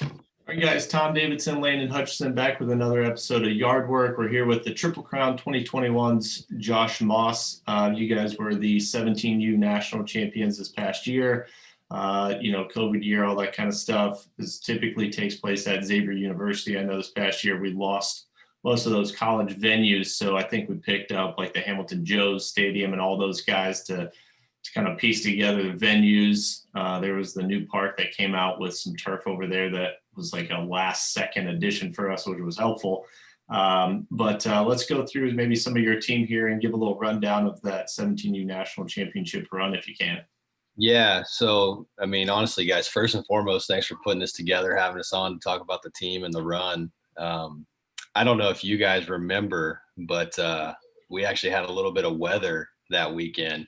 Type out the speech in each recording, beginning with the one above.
All right, guys, Tom Davidson, Landon Hutchison back with another episode of Yard Work. We're here with the Triple Crown 2021's Josh Moss. You guys were the 17U national champions this past year. COVID year, all that kind of stuff. This typically takes place at Xavier University. I know this past year we lost most of those college venues, so I think we picked up like the Hamilton Joes Stadium and all those guys to kind of piece together the venues. There was the new park that came out with some turf over there that was like a last second addition for us, which was helpful. But let's go through maybe some of your team here and give a little rundown of that 17U national championship run if you can. Yeah. So, I mean, honestly, guys, first and foremost, thanks for putting this together, having us on to talk about the team and the run. I don't know if you guys remember, but we actually had a little bit of weather that weekend,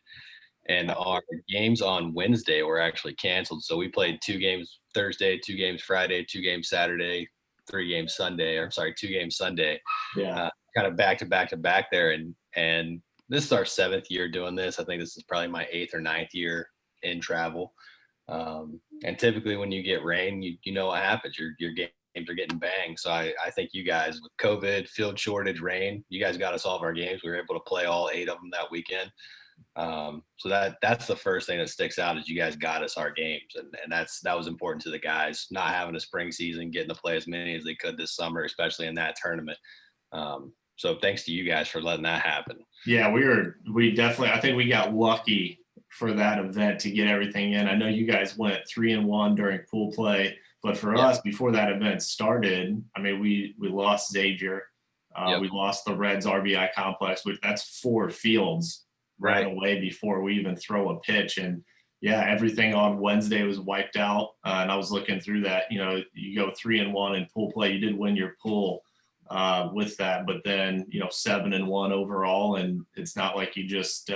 and our games on Wednesday were actually canceled. So we played 2 games Thursday, 2 games Friday, 2 games Saturday, 3 games Sunday, or sorry, 2 games Sunday, Yeah. kind of back to back to back there. And this is our 7th year doing this. I think this is probably my 8th or 9th year in travel. And typically when you get rain, you know what happens. Your games are getting banged. So I think you guys, with COVID, field shortage, rain, you guys got us all of our games. We were able to play all 8 of them that weekend. So that's the first thing that sticks out is you guys got us our games, and that was important to the guys, not having a spring season, getting to play as many as they could this summer, especially in that tournament. So thanks to you guys for letting that happen. Yeah, we definitely, I think we got lucky for that event to get everything in. I know you guys went 3-1 during pool play, but for us, before that event started, I mean, we lost Xavier. We lost the Reds RBI complex, which that's 4 fields right away before we even throw a pitch. And yeah, everything on Wednesday was wiped out. And I was looking through that, you go 3-1 in pool play, you did win your pool with that, but then, 7-1 overall. And it's not like you just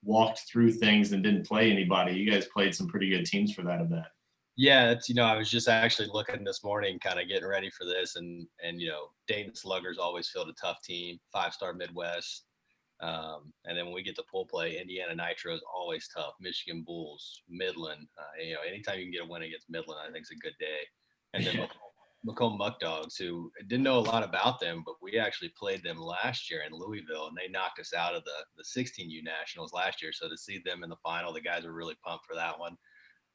walked through things and didn't play anybody. You guys played some pretty good teams for that event. Yeah, I was just actually looking this morning, kind of getting ready for this, and Dayton Sluggers always feel a tough team, 5-star Midwest. And then when we get to pool play, Indiana Nitro is always tough. Michigan Bulls, Midland. Anytime you can get a win against Midland, I think it's a good day. And then Macomb Muck Dogs, who didn't know a lot about them, but we actually played them last year in Louisville, and they knocked us out of the 16U Nationals last year. So to see them in the final, the guys are really pumped for that one.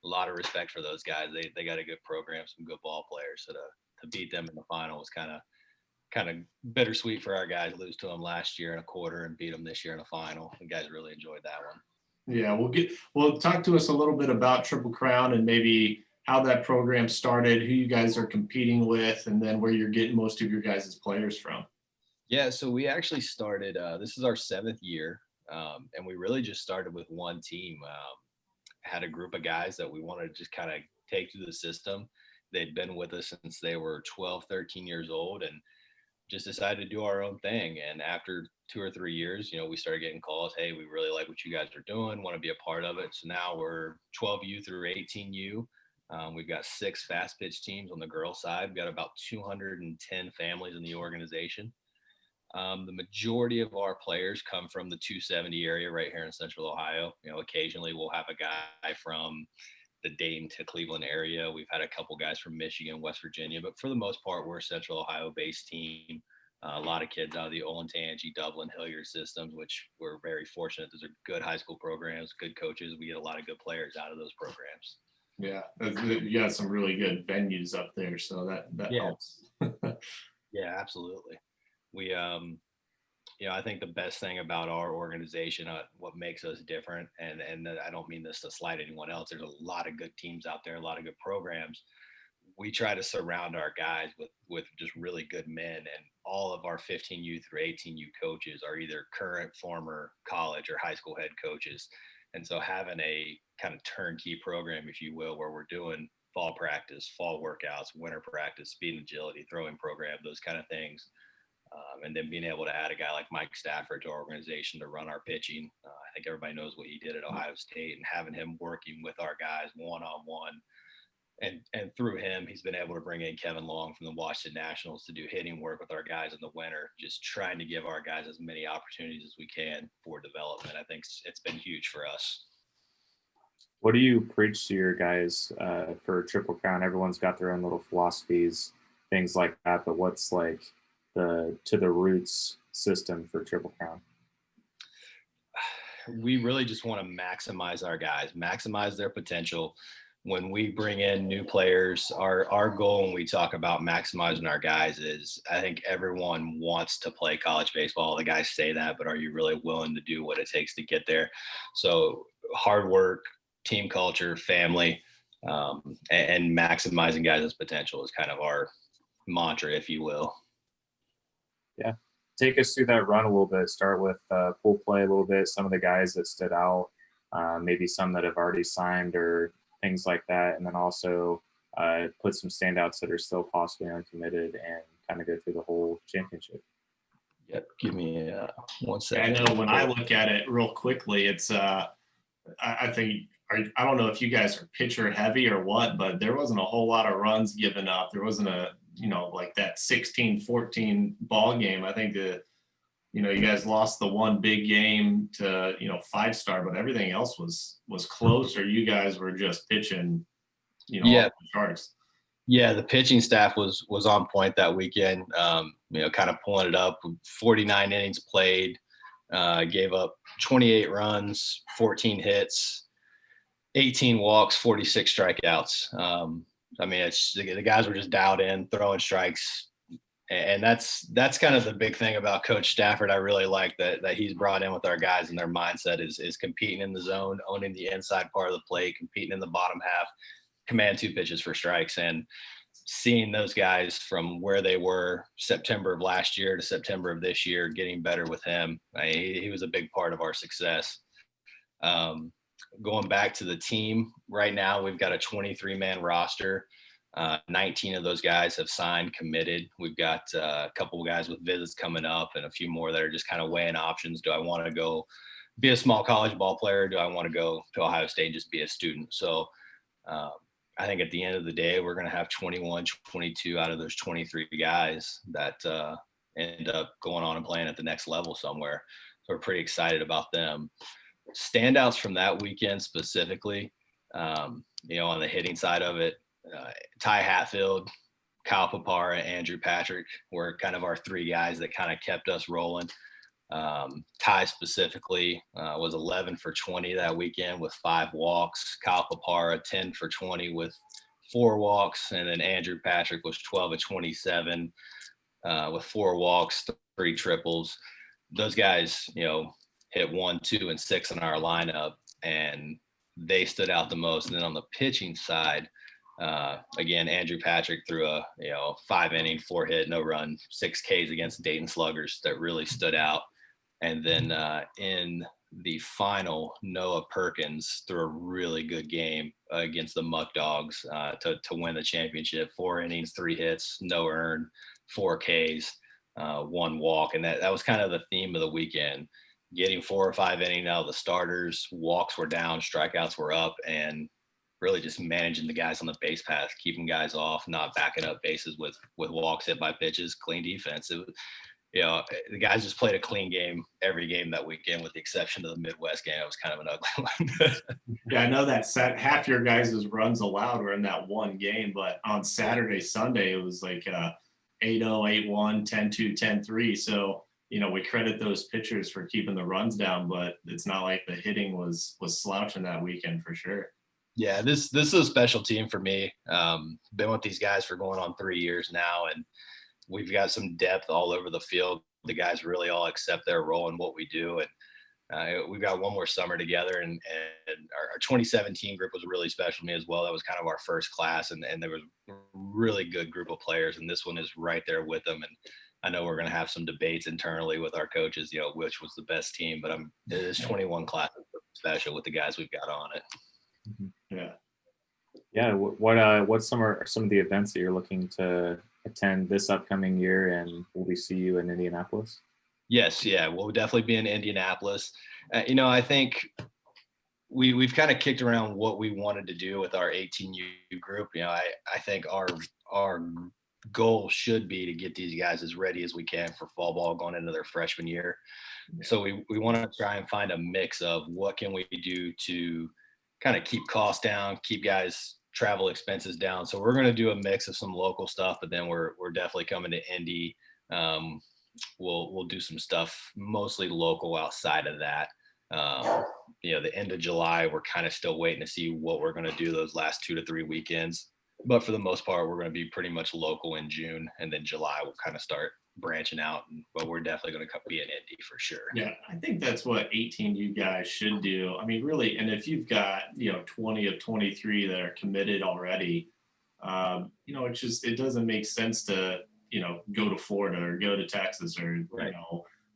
A lot of respect for those guys. They got a good program, some good ball players. So to beat them in the final was kind of bittersweet for our guys. Lose to them last year in a quarter and beat them this year in a final. The guys really enjoyed that one. Yeah, well, talk to us a little bit about Triple Crown and maybe how that program started, who you guys are competing with, and then where you're getting most of your guys' players from. Yeah, so we actually started. This is our 7th year, and we really just started with one team. Had a group of guys that we wanted to just kind of take through the system. They'd been with us since they were 12, 13 years old, and just decided to do our own thing. And after 2 or 3 years, we started getting calls. Hey, we really like what you guys are doing, want to be a part of it. So now we're 12U through 18U. We've got 6 fast pitch teams on the girls side. We've got about 210 families in the organization. The majority of our players come from the 270 area right here in Central Ohio. Occasionally we'll have a guy from the Dayton to Cleveland area. We've had a couple guys from Michigan, West Virginia, but for the most part, we're a Central Ohio-based team. A lot of kids out of the Olentangy, Dublin, Hilliard systems, which we're very fortunate. Those are good high school programs, good coaches. We get a lot of good players out of those programs. Yeah, you got some really good venues up there, so that helps. Yeah, absolutely. We, I think the best thing about our organization, what makes us different, and I don't mean this to slight anyone else. There's a lot of good teams out there, a lot of good programs. We try to surround our guys with just really good men, and all of our 15U through 18U coaches are either current, former college or high school head coaches. And so having a kind of turnkey program, if you will, where we're doing fall practice, fall workouts, winter practice, speed and agility, throwing program, those kind of things. And then being able to add a guy like Mike Stafford to our organization to run our pitching. I think everybody knows what he did at Ohio State, and having him working with our guys one-on-one. And through him, he's been able to bring in Kevin Long from the Washington Nationals to do hitting work with our guys in the winter, just trying to give our guys as many opportunities as we can for development. I think it's been huge for us. What do you preach to your guys for Triple Crown? Everyone's got their own little philosophies, things like that. But what's like the to the roots system for Triple Crown? We really just want to maximize our guys, maximize their potential. When we bring in new players, our goal when we talk about maximizing our guys is, I think everyone wants to play college baseball. The guys say that, but are you really willing to do what it takes to get there? So hard work, team culture, family, and maximizing guys' potential is kind of our mantra, if you will. Yeah. Take us through that run a little bit. Start with pool play a little bit. Some of the guys that stood out, maybe some that have already signed or things like that, and then also put some standouts that are still possibly uncommitted, and kind of go through the whole championship. Yep. Give me 1 I second. know when I look at it real quickly, it's I think I don't know if you guys are pitcher heavy or what, but there wasn't a whole lot of runs given up. There wasn't a like that 16-14 ball game. I think you guys lost the one big game to 5-star, but everything else was close, or you guys were just pitching Yeah. off the charts. Yeah, the pitching staff was on point that weekend. Kind of pulling it up. 49 innings played, gave up 28 runs, 14 hits, 18 walks, 46 strikeouts. It's the guys were just dialed in, throwing strikes, and that's kind of the big thing about Coach Stafford. I really like that he's brought in with our guys, and their mindset is competing in the zone, owning the inside part of the plate, competing in the bottom half, command 2 pitches for strikes. And seeing those guys from where they were September of last year to September of this year, getting better with him, he was a big part of our success. Going back to the team right now, we've got a 23-man roster. 19 of those guys have signed, committed. We've got a couple of guys with visits coming up and a few more that are just kind of weighing options. Do I want to go be a small college ball player? Do I want to go to Ohio State and just be a student? So I think at the end of the day, we're going to have 21, 22 out of those 23 guys that end up going on and playing at the next level somewhere. So we're pretty excited about them. Standouts from that weekend specifically, on the hitting side of it, Ty Hatfield, Kyle Papara, Andrew Patrick were kind of our 3 guys that kind of kept us rolling. Ty specifically was 11 for 20 that weekend with 5 walks. Kyle Papara 10 for 20 with 4 walks, and then Andrew Patrick was 12 of 27 with 4 walks, 3 triples. Those guys, hit 1, 2, and 6 in our lineup, and they stood out the most. And then on the pitching side, again, Andrew Patrick threw a 5-inning, 4-hit, no run, 6 Ks against Dayton Sluggers that really stood out. And then in the final, Noah Perkins threw a really good game against the Muck Dogs to win the championship. 4 innings, 3 hits, no earned, 4 Ks, 1 walk. And that was kind of the theme of the weekend. Getting 4 or 5 innings out of the starters, walks were down, strikeouts were up, and really just managing the guys on the base path, keeping guys off, not backing up bases with walks hit by pitches, clean defense. The guys just played a clean game every game that weekend, with the exception of the Midwest game. It was kind of an ugly one. Yeah, I know that half your guys' runs allowed were in that one game, but on Saturday, Sunday, it was like 8-0, 8-1, 10-2, 10-3. So, we credit those pitchers for keeping the runs down, but it's not like the hitting was slouching that weekend for sure. Yeah, this is a special team for me. Been with these guys for going on 3 years now, and we've got some depth all over the field. The guys really all accept their role in what we do, and we've got one more summer together. And our 2017 group was really special to me as well. That was kind of our first class, and there was a really good group of players, and this one is right there with them. And I know we're going to have some debates internally with our coaches, which was the best team, but this 21 class is special with the guys we've got on it. Yeah. Yeah. What's some of the events that you're looking to attend this upcoming year, and will we see you in Indianapolis? Yes. Yeah. We'll definitely be in Indianapolis. I think we've kind of kicked around what we wanted to do with our 18U group. I think our goal should be to get these guys as ready as we can for fall ball going into their freshman year. So we want to try and find a mix of what can we do to kind of keep costs down, keep guys travel expenses down. So we're going to do a mix of some local stuff, but then we're definitely coming to Indy. We'll do some stuff mostly local outside of that. The end of July, we're kind of still waiting to see what we're going to do those last 2 to 3 weekends. But for the most part, we're going to be pretty much local in June, and then July we'll kind of start branching out. But we're definitely going to be in Indy for sure. Yeah, I think that's what 18 you guys should do. I mean, really, and if you've got 20 of 23 that are committed already, it doesn't make sense to go to Florida or go to Texas or Right.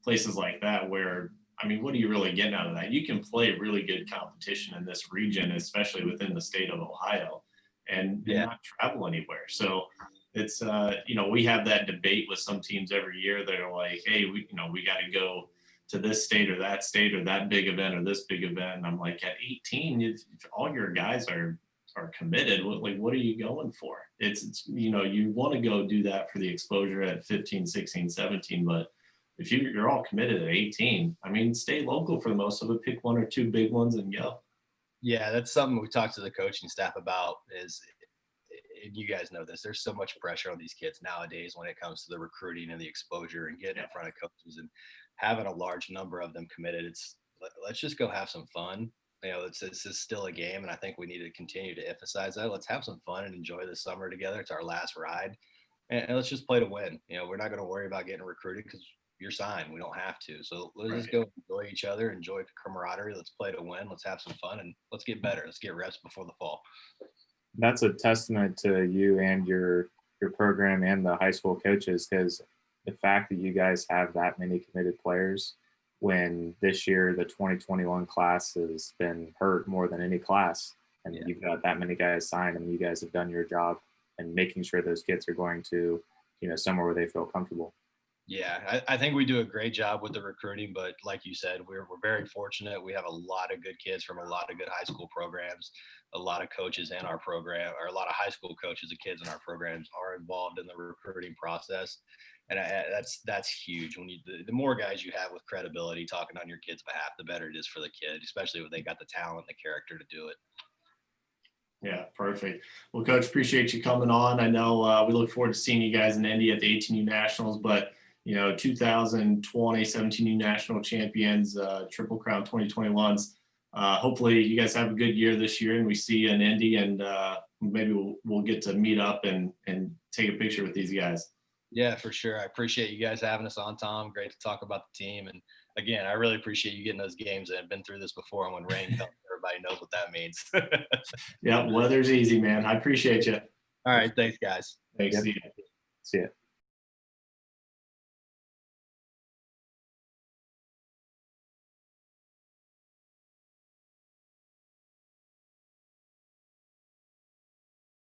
Places like that where. I mean, what are you really getting out of that? You can play really good competition in this region, especially within the state of Ohio, and not travel anywhere. So it's we have that debate with some teams every year. They're like, hey, we got to go to this state or that big event or this big event. And I'm like, at 18, if all your guys are committed, what are you going for? It's you want to go do that for the exposure at 15, 16, 17, but if you're all committed at 18, I mean, stay local for the most of it. Pick 1 or 2 big ones and go. Yeah, that's something we talked to the coaching staff about. And you guys know this. There's so much pressure on these kids nowadays when it comes to the recruiting and the exposure and getting in front of coaches and having a large number of them committed. Let's just go have some fun. This is still a game, and I think we need to continue to emphasize that. Let's have some fun and enjoy the summer together. It's our last ride, and let's just play to win. We're not going to worry about getting recruited because you're signed. We don't have to. So let's just go enjoy each other, enjoy the camaraderie. Let's play to win. Let's have some fun, and let's get better. Let's get reps before the fall. That's a testament to you and your program and the high school coaches, because the fact that you guys have that many committed players when this year the 2021 class has been hurt more than any class, and you've got that many guys signed, and you guys have done your job and making sure those kids are going to somewhere where they feel comfortable. Yeah, I think we do a great job with the recruiting, but like you said, we're very fortunate. We have a lot of good kids from a lot of good high school programs. A lot of coaches in our program, or a lot of high school coaches and kids in our programs are involved in the recruiting process. And that's huge. When the more guys you have with credibility talking on your kid's behalf, the better it is for the kid, especially when they got the talent and the character to do it. Yeah, perfect. Well, Coach, appreciate you coming on. I know we look forward to seeing you guys in Indy at the 18U Nationals, but 2020 17U National Champions, Triple Crown 2021s. Hopefully you guys have a good year this year and we see you in Indy, and maybe we'll get to meet up and take a picture with these guys. Yeah, for sure. I appreciate you guys having us on, Tom. Great to talk about the team. And again, I really appreciate you getting those games in. I've been through this before, and when rain comes, everybody knows what that means. Yeah, weather's easy, man. I appreciate you. All right. Thanks, guys. Thanks. Yep. See ya.